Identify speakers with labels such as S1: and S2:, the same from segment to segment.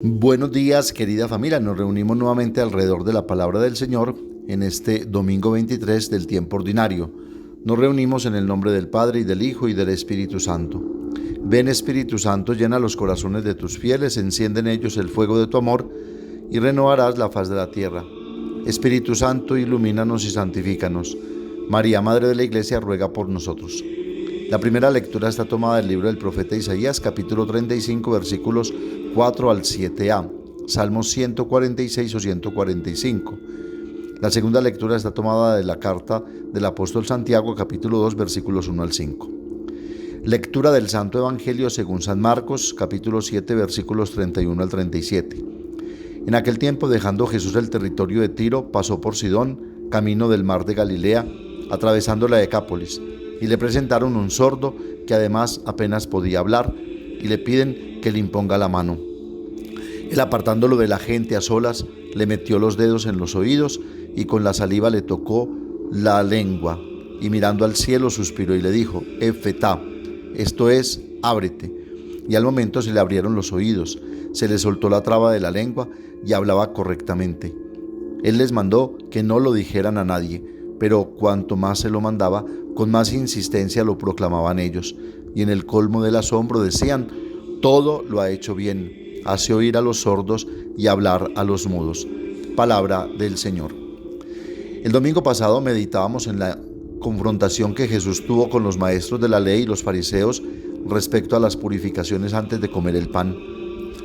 S1: Buenos días, querida familia. Nos reunimos nuevamente alrededor de la palabra del Señor en este domingo 23 del tiempo ordinario. Nos reunimos en el nombre del Padre, y del Hijo, y del Espíritu Santo. Ven, Espíritu Santo, llena los corazones de tus fieles, enciende en ellos el fuego de tu amor, y renovarás la faz de la tierra. Espíritu Santo, ilumínanos y santifícanos. María, Madre de la Iglesia, ruega por nosotros. La primera lectura está tomada del libro del profeta Isaías, capítulo 35, versículos 4 al 7a, Salmos 146 o 145. La segunda lectura está tomada de la carta del apóstol Santiago, capítulo 2, versículos 1 al 5. Lectura del Santo Evangelio según San Marcos, capítulo 7, versículos 31 al 37. En aquel tiempo, dejando Jesús el territorio de Tiro, pasó por Sidón, camino del mar de Galilea, atravesando la Decápolis, y le presentaron un sordo que además apenas podía hablar, y le piden que le imponga la mano. Él, apartándolo de la gente a solas, le metió los dedos en los oídos y con la saliva le tocó la lengua, y mirando al cielo suspiró y le dijo: Efetá, esto es, ábrete. Y al momento se le abrieron los oídos, se le soltó la traba de la lengua y hablaba correctamente. Él les mandó que no lo dijeran a nadie, pero cuanto más se lo mandaba, con más insistencia lo proclamaban ellos, y en el colmo del asombro decían: todo lo ha hecho bien, hace oír a los sordos y hablar a los mudos. Palabra del Señor. El domingo pasado meditábamos en la confrontación que Jesús tuvo con los maestros de la ley y los fariseos respecto a las purificaciones antes de comer el pan,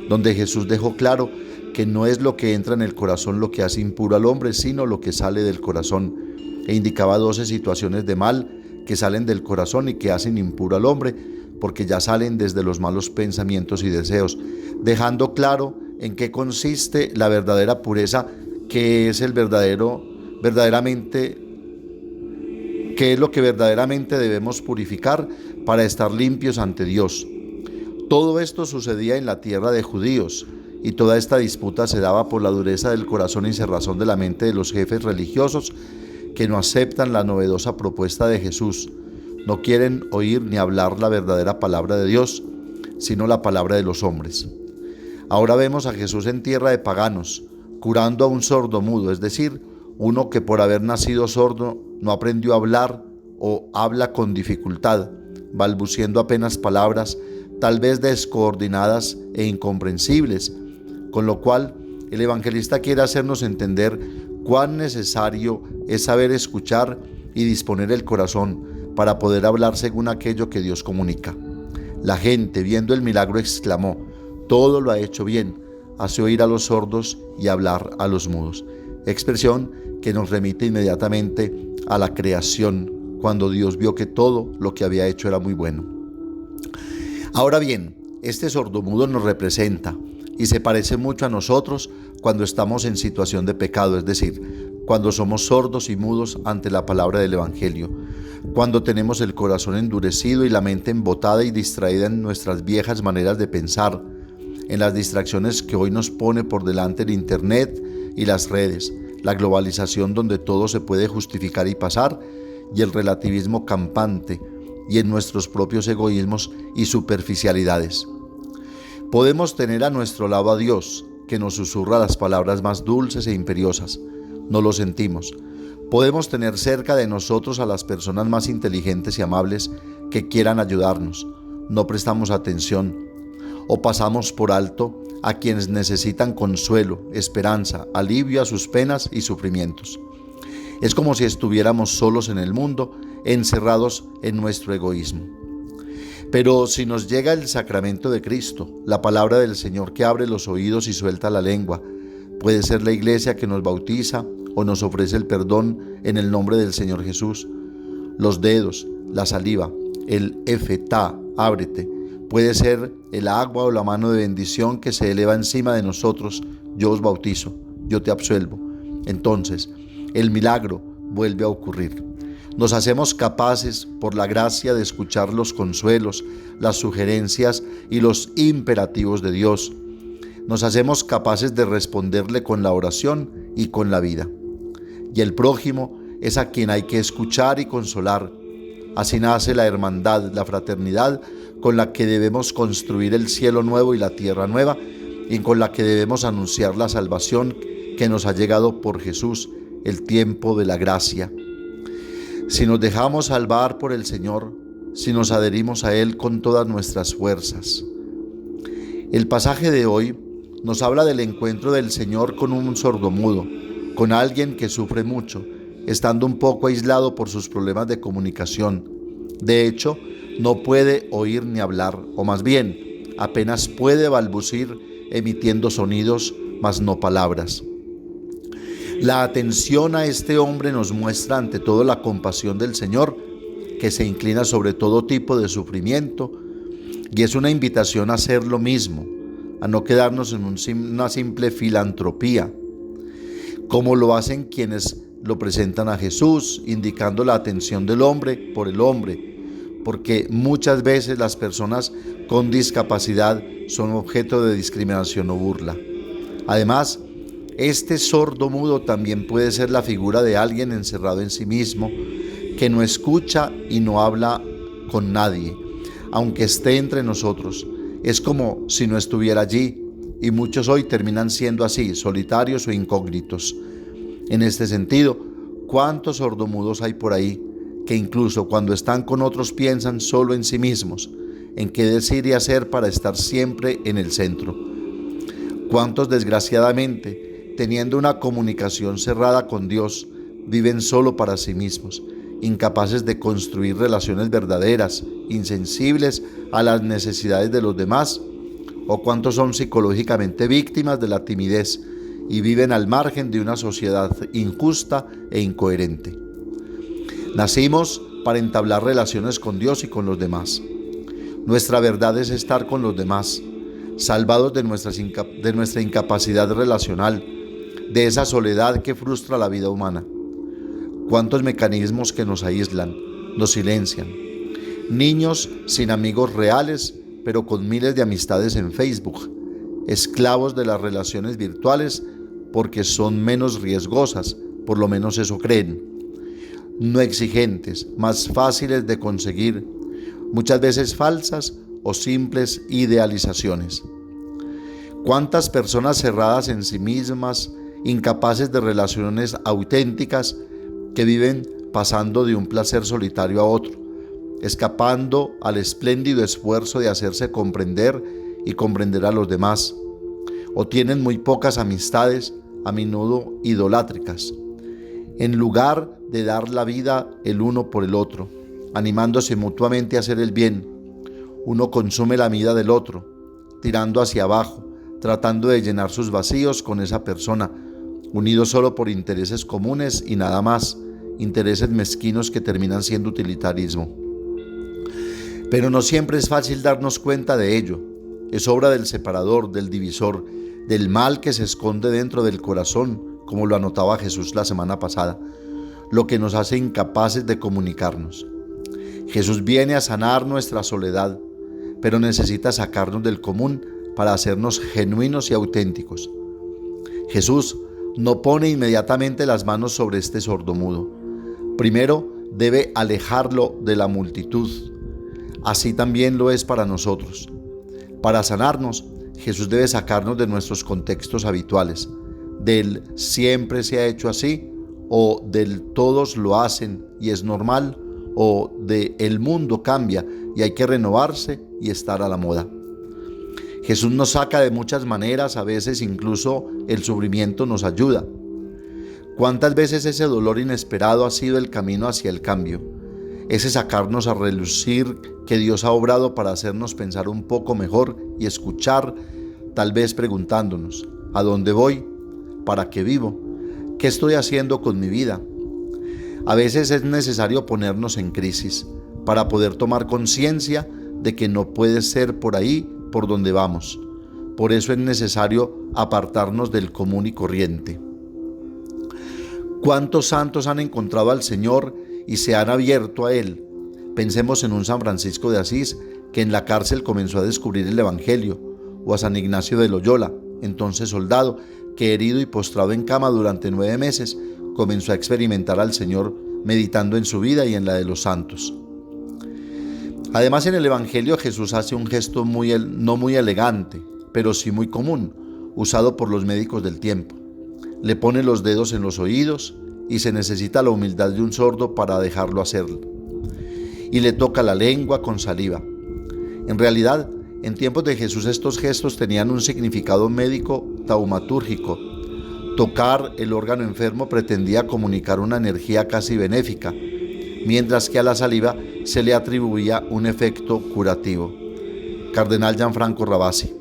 S1: donde Jesús dejó claro que no es lo que entra en el corazón lo que hace impuro al hombre, sino lo que sale del corazón, e indicaba 12 situaciones de mal que salen del corazón y que hacen impuro al hombre, porque ya salen desde los malos pensamientos y deseos, dejando claro en qué consiste la verdadera pureza, qué es lo que verdaderamente debemos purificar para estar limpios ante Dios. Todo esto sucedía en la tierra de judíos, y toda esta disputa se daba por la dureza del corazón y cerrazón de la mente de los jefes religiosos, que no aceptan la novedosa propuesta de Jesús. No quieren oír ni hablar la verdadera palabra de Dios, sino la palabra de los hombres. Ahora vemos a Jesús en tierra de paganos, curando a un sordo mudo, es decir, uno que por haber nacido sordo no aprendió a hablar o habla con dificultad, balbuciendo apenas palabras, tal vez descoordinadas e incomprensibles, con lo cual el evangelista quiere hacernos entender cuán necesario es saber escuchar y disponer el corazón para poder hablar según aquello que Dios comunica. La gente, viendo el milagro, exclamó: todo lo ha hecho bien, hace oír a los sordos y hablar a los mudos. Expresión que nos remite inmediatamente a la creación, cuando Dios vio que todo lo que había hecho era muy bueno. Ahora bien, este sordomudo nos representa y se parece mucho a nosotros cuando estamos en situación de pecado, es decir, cuando somos sordos y mudos ante la palabra del Evangelio, cuando tenemos el corazón endurecido y la mente embotada y distraída en nuestras viejas maneras de pensar, en las distracciones que hoy nos pone por delante el Internet y las redes, la globalización donde todo se puede justificar y pasar, y el relativismo campante, y en nuestros propios egoísmos y superficialidades. Podemos tener a nuestro lado a Dios, que nos susurra las palabras más dulces e imperiosas. No lo sentimos. Podemos tener cerca de nosotros a las personas más inteligentes y amables que quieran ayudarnos. No prestamos atención o pasamos por alto a quienes necesitan consuelo, esperanza, alivio a sus penas y sufrimientos. Es como si estuviéramos solos en el mundo, encerrados en nuestro egoísmo. Pero si nos llega el sacramento de Cristo, la palabra del Señor que abre los oídos y suelta la lengua, puede ser la Iglesia que nos bautiza o nos ofrece el perdón en el nombre del Señor Jesús, los dedos, la saliva, el efetá, ábrete, puede ser el agua o la mano de bendición que se eleva encima de nosotros: yo os bautizo, yo te absuelvo. Entonces, el milagro vuelve a ocurrir. Nos hacemos capaces, por la gracia, de escuchar los consuelos, las sugerencias y los imperativos de Dios. Nos hacemos capaces de responderle con la oración y con la vida. Y el prójimo es a quien hay que escuchar y consolar. Así nace la hermandad, la fraternidad con la que debemos construir el cielo nuevo y la tierra nueva, y con la que debemos anunciar la salvación que nos ha llegado por Jesús, el tiempo de la gracia. Si nos dejamos salvar por el Señor, si nos adherimos a Él con todas nuestras fuerzas. El pasaje de hoy nos habla del encuentro del Señor con un sordomudo, con alguien que sufre mucho, estando un poco aislado por sus problemas de comunicación. De hecho, no puede oír ni hablar, o más bien, apenas puede balbucir emitiendo sonidos, mas no palabras. La atención a este hombre nos muestra ante todo la compasión del Señor, que se inclina sobre todo tipo de sufrimiento, y es una invitación a hacer lo mismo, a no quedarnos en una simple filantropía, como lo hacen quienes lo presentan a Jesús, indicando la atención del hombre por el hombre, porque muchas veces las personas con discapacidad son objeto de discriminación o burla. Además, este sordomudo también puede ser la figura de alguien encerrado en sí mismo, que no escucha y no habla con nadie, aunque esté entre nosotros. Es como si no estuviera allí, y muchos hoy terminan siendo así, solitarios o incógnitos. En este sentido, ¿cuántos sordomudos hay por ahí que incluso cuando están con otros piensan solo en sí mismos, en qué decir y hacer para estar siempre en el centro? ¿Cuántos desgraciadamente, teniendo una comunicación cerrada con Dios, viven solo para sí mismos, incapaces de construir relaciones verdaderas, insensibles a las necesidades de los demás? ¿O cuántos son psicológicamente víctimas de la timidez y viven al margen de una sociedad injusta e incoherente? Nacimos para entablar relaciones con Dios y con los demás. Nuestra verdad es estar con los demás, salvados de nuestra incapacidad relacional, de esa soledad que frustra la vida humana. ¿Cuántos mecanismos que nos aíslan, nos silencian? Niños sin amigos reales, pero con miles de amistades en Facebook, esclavos de las relaciones virtuales porque son menos riesgosas, por lo menos eso creen. No exigentes, más fáciles de conseguir, muchas veces falsas o simples idealizaciones. ¿Cuántas personas cerradas en sí mismas, incapaces de relaciones auténticas, que viven pasando de un placer solitario a otro, escapando al espléndido esfuerzo de hacerse comprender y comprender a los demás? O tienen muy pocas amistades, a menudo idolátricas, en lugar de dar la vida el uno por el otro, animándose mutuamente a hacer el bien. Uno consume la vida del otro, tirando hacia abajo, tratando de llenar sus vacíos con esa persona, unidos solo por intereses comunes y nada más, intereses mezquinos que terminan siendo utilitarismo. Pero no siempre es fácil darnos cuenta de ello. Es obra del separador, del divisor, del mal que se esconde dentro del corazón, como lo anotaba Jesús la semana pasada, lo que nos hace incapaces de comunicarnos. Jesús viene a sanar nuestra soledad, pero necesita sacarnos del común para hacernos genuinos y auténticos. Jesús no pone inmediatamente las manos sobre este sordomudo. Primero debe alejarlo de la multitud. Así también lo es para nosotros. Para sanarnos, Jesús debe sacarnos de nuestros contextos habituales, del siempre se ha hecho así, o del todos lo hacen y es normal, o de el mundo cambia y hay que renovarse y estar a la moda. Jesús nos saca de muchas maneras, a veces incluso el sufrimiento nos ayuda. ¿Cuántas veces ese dolor inesperado ha sido el camino hacia el cambio? Ese sacarnos a relucir que Dios ha obrado para hacernos pensar un poco mejor y escuchar, tal vez preguntándonos, ¿a dónde voy? ¿Para qué vivo? ¿Qué estoy haciendo con mi vida? A veces es necesario ponernos en crisis para poder tomar conciencia de que no puede ser por ahí por donde vamos. Por eso es necesario apartarnos del común y corriente. ¿Cuántos santos han encontrado al Señor y se han abierto a Él? Pensemos en un San Francisco de Asís que en la cárcel comenzó a descubrir el Evangelio, o a San Ignacio de Loyola, entonces soldado, que herido y postrado en cama durante 9 meses, comenzó a experimentar al Señor meditando en su vida y en la de los santos. Además, en el Evangelio Jesús hace un gesto no muy elegante, pero sí muy común, usado por los médicos del tiempo. Le pone los dedos en los oídos y se necesita la humildad de un sordo para dejarlo hacerlo. Y le toca la lengua con saliva. En realidad, en tiempos de Jesús estos gestos tenían un significado médico taumatúrgico. Tocar el órgano enfermo pretendía comunicar una energía casi benéfica, mientras que a la saliva se le atribuía un efecto curativo. Cardenal Gianfranco Ravasi.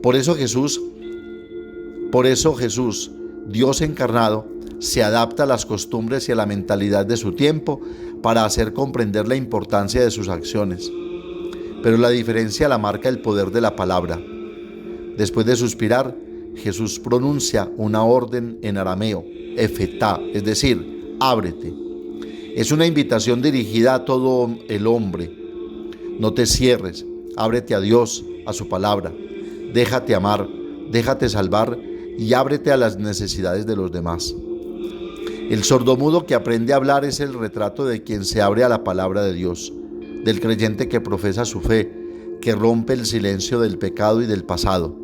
S1: Por eso Jesús, Dios encarnado, se adapta a las costumbres y a la mentalidad de su tiempo para hacer comprender la importancia de sus acciones. Pero la diferencia la marca el poder de la palabra. Después de suspirar, Jesús pronuncia una orden en arameo, efetá, es decir, ábrete. Es una invitación dirigida a todo el hombre. No te cierres, ábrete a Dios, a su palabra. Déjate amar, déjate salvar y ábrete a las necesidades de los demás. El sordomudo que aprende a hablar es el retrato de quien se abre a la palabra de Dios, del creyente que profesa su fe, que rompe el silencio del pecado y del pasado.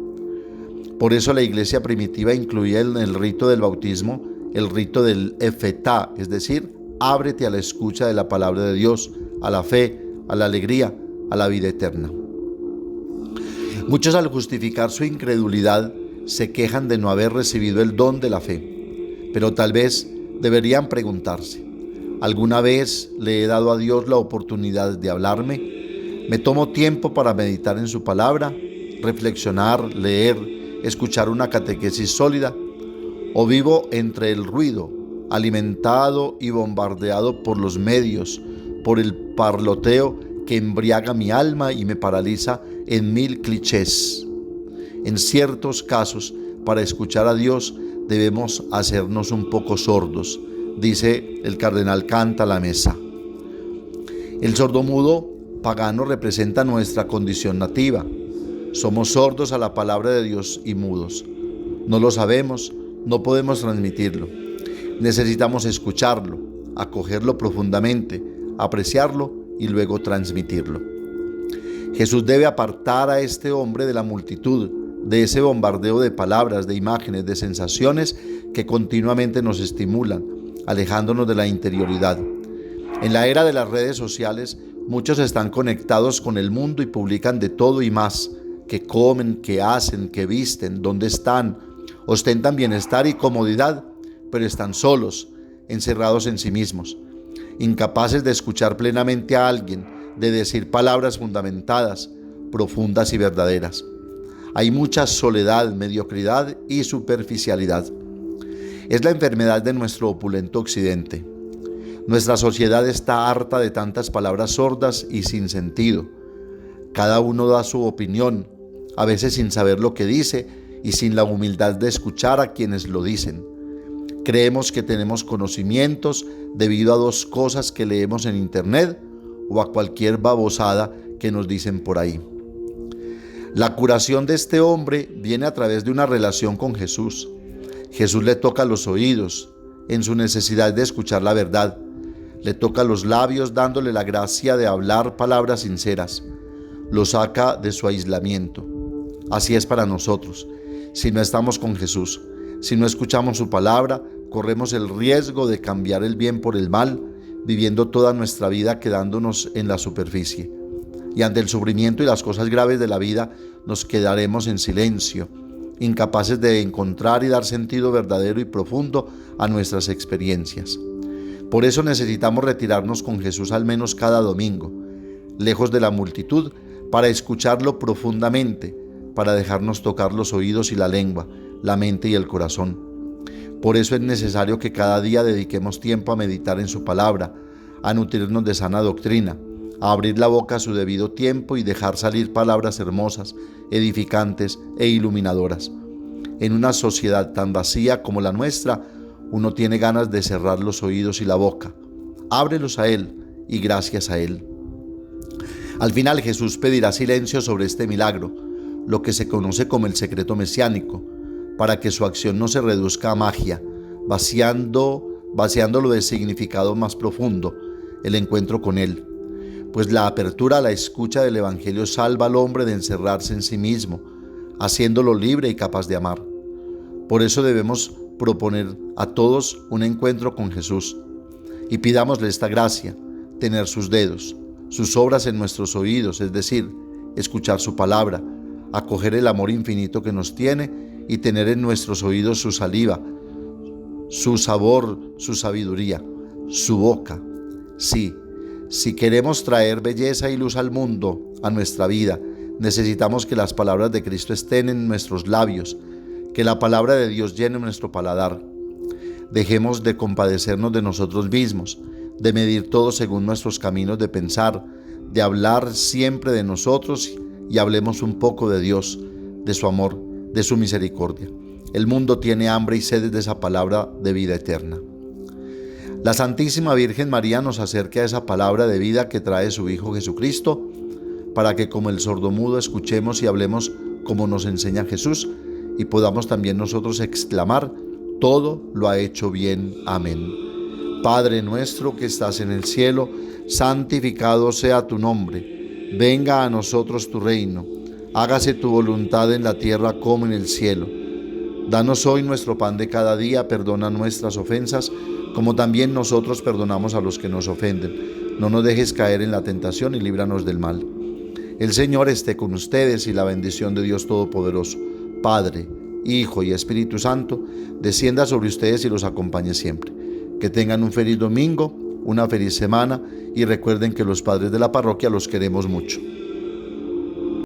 S1: Por eso la iglesia primitiva incluía en el rito del bautismo el rito del efetá, es decir, ábrete a la escucha de la palabra de Dios, a la fe, a la alegría, a la vida eterna. Muchos, al justificar su incredulidad, se quejan de no haber recibido el don de la fe, pero tal vez deberían preguntarse: ¿alguna vez le he dado a Dios la oportunidad de hablarme? ¿Me tomo tiempo para meditar en su palabra, reflexionar, leer, escuchar una catequesis sólida? ¿O vivo entre el ruido, alimentado y bombardeado por los medios, por el parloteo que embriaga mi alma y me paraliza en mil clichés? En ciertos casos, para escuchar a Dios debemos hacernos un poco sordos, dice el cardenal Cantalamessa. El sordomudo pagano representa nuestra condición nativa. Somos sordos a la palabra de Dios y mudos. No lo sabemos, no podemos transmitirlo. Necesitamos escucharlo, acogerlo profundamente, apreciarlo y luego transmitirlo. Jesús debe apartar a este hombre de la multitud, de ese bombardeo de palabras, de imágenes, de sensaciones que continuamente nos estimulan, alejándonos de la interioridad. En la era de las redes sociales, muchos están conectados con el mundo y publican de todo y más: qué comen, qué hacen, qué visten, dónde están. Ostentan bienestar y comodidad, pero están solos, encerrados en sí mismos, incapaces de escuchar plenamente a alguien, de decir palabras fundamentadas, profundas y verdaderas. Hay mucha soledad, mediocridad y superficialidad. Es la enfermedad de nuestro opulento occidente. Nuestra sociedad está harta de tantas palabras sordas y sin sentido. Cada uno da su opinión, a veces sin saber lo que dice y sin la humildad de escuchar a quienes lo dicen. Creemos que tenemos conocimientos debido a dos cosas que leemos en internet o a cualquier babosada que nos dicen por ahí. La curación de este hombre viene a través de una relación con Jesús. Jesús le toca los oídos en su necesidad de escuchar la verdad. Le toca los labios dándole la gracia de hablar palabras sinceras. Lo saca de su aislamiento. Así es para nosotros. Si no estamos con Jesús, si no escuchamos su palabra, corremos el riesgo de cambiar el bien por el mal, viviendo toda nuestra vida quedándonos en la superficie. Y ante el sufrimiento y las cosas graves de la vida, nos quedaremos en silencio, incapaces de encontrar y dar sentido verdadero y profundo a nuestras experiencias. Por eso necesitamos retirarnos con Jesús al menos cada domingo, lejos de la multitud, para escucharlo profundamente, para dejarnos tocar los oídos y la lengua, la mente y el corazón. Por eso es necesario que cada día dediquemos tiempo a meditar en su palabra, a nutrirnos de sana doctrina, a abrir la boca a su debido tiempo y dejar salir palabras hermosas, edificantes e iluminadoras. En una sociedad tan vacía como la nuestra, uno tiene ganas de cerrar los oídos y la boca. Ábrelos a Él y gracias a Él. Al final Jesús pedirá silencio sobre este milagro, lo que se conoce como el secreto mesiánico, para que su acción no se reduzca a magia, vaciándolo de significado más profundo, el encuentro con Él. Pues la apertura a la escucha del Evangelio salva al hombre de encerrarse en sí mismo, haciéndolo libre y capaz de amar. Por eso debemos proponer a todos un encuentro con Jesús y pidámosle esta gracia, tener sus dedos, sus obras en nuestros oídos, es decir, escuchar su palabra, acoger el amor infinito que nos tiene y tener en nuestros oídos su saliva, su sabor, su sabiduría, su boca. Sí, si queremos traer belleza y luz al mundo, a nuestra vida, necesitamos que las palabras de Cristo estén en nuestros labios, que la palabra de Dios llene nuestro paladar. Dejemos de compadecernos de nosotros mismos, de medir todo según nuestros caminos de pensar, de hablar siempre de nosotros y hablemos un poco de Dios, de su amor, de su misericordia. El mundo tiene hambre y sed de esa palabra de vida eterna. La Santísima Virgen María nos acerca a esa palabra de vida que trae su Hijo Jesucristo, para que como el sordomudo escuchemos y hablemos como nos enseña Jesús y podamos también nosotros exclamar: todo lo ha hecho bien. Amén. Padre nuestro que estás en el cielo, santificado sea tu nombre. Venga a nosotros tu reino. Hágase tu voluntad en la tierra como en el cielo. Danos hoy nuestro pan de cada día. Perdona nuestras ofensas, como también nosotros perdonamos a los que nos ofenden. No nos dejes caer en la tentación y líbranos del mal. El Señor esté con ustedes y la bendición de Dios Todopoderoso, Padre, Hijo y Espíritu Santo, descienda sobre ustedes y los acompañe siempre. Que tengan un feliz domingo, una feliz semana y recuerden que los padres de la parroquia los queremos mucho.